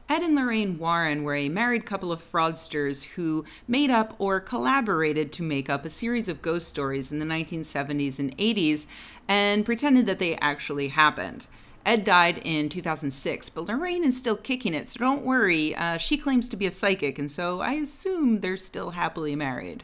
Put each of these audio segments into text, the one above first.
Ed and Lorraine Warren were a married couple of fraudsters who made up or collaborated to make up a series of ghost stories in the 1970s and 80s and pretended that they actually happened. Ed died in 2006, but Lorraine is still kicking it, so don't worry. She claims to be a psychic, and so I assume they're still happily married.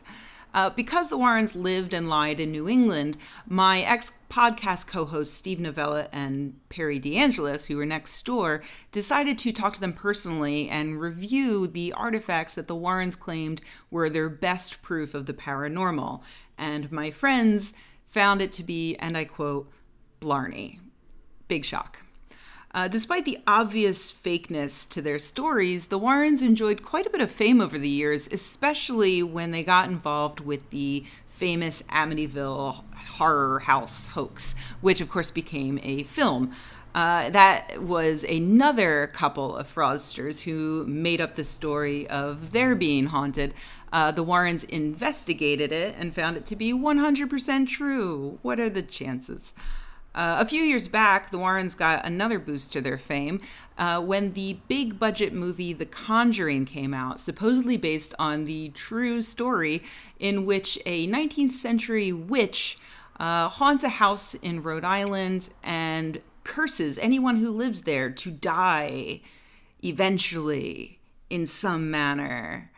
Because the Warrens lived and lied in New England, my ex-podcast co-hosts Steve Novella and Perry DeAngelis, who were next door, decided to talk to them personally and review the artifacts that the Warrens claimed were their best proof of the paranormal. And my friends found it to be, and I quote, blarney. Big shock. Despite the obvious fakeness to their stories, the Warrens enjoyed quite a bit of fame over the years, especially when they got involved with the famous Amityville Horror house hoax, which of course became a film. That was another couple of fraudsters who made up the story of their being haunted. The Warrens investigated it and found it to be 100% true. What are the chances? A few years back, the Warrens got another boost to their fame when the big budget movie The Conjuring came out, supposedly based on the true story in which a 19th century witch haunts a house in Rhode Island and curses anyone who lives there to die eventually in some manner.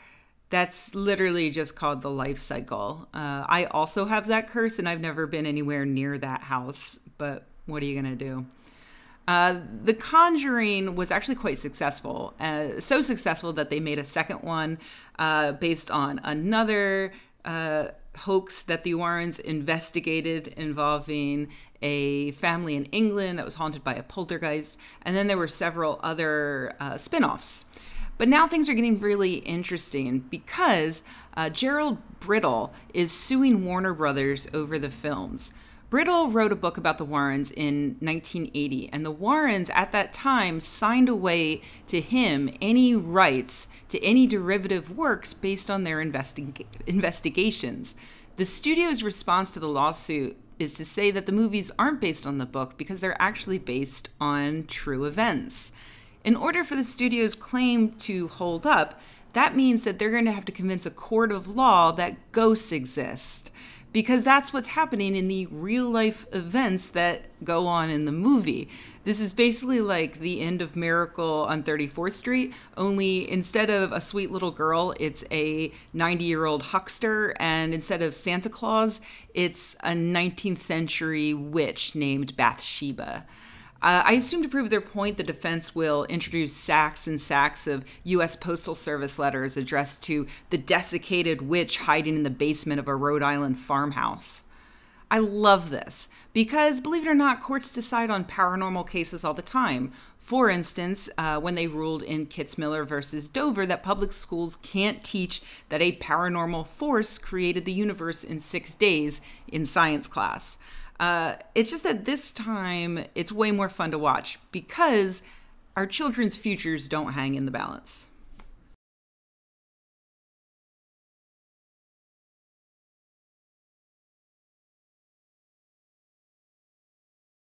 That's literally just called the life cycle. I also have that curse, and I've never been anywhere near that house, but what are you going to do? The Conjuring was actually quite successful, so successful that they made a second one based on another hoax that the Warrens investigated involving a family in England that was haunted by a poltergeist, and then there were several other spin-offs. But now things are getting really interesting because Gerald Brittle is suing Warner Brothers over the films. Brittle wrote a book about the Warrens in 1980, and the Warrens at that time signed away to him any rights to any derivative works based on their investigations. The studio's response to the lawsuit is to say that the movies aren't based on the book because they're actually based on true events. In order for the studio's claim to hold up, that means that they're going to have to convince a court of law that ghosts exist, because that's what's happening in the real-life events that go on in the movie. This is basically like the end of Miracle on 34th Street, only instead of a sweet little girl, it's a 90-year-old huckster, and instead of Santa Claus, it's a 19th century witch named Bathsheba. I assume to prove their point, the defense will introduce sacks and sacks of U.S. Postal Service letters addressed to the desiccated witch hiding in the basement of a Rhode Island farmhouse. I love this because, believe it or not, courts decide on paranormal cases all the time. For instance, when they ruled in Kitzmiller versus Dover that public schools can't teach that a paranormal force created the universe in 6 days in science class. It's just that this time it's way more fun to watch because our children's futures don't hang in the balance.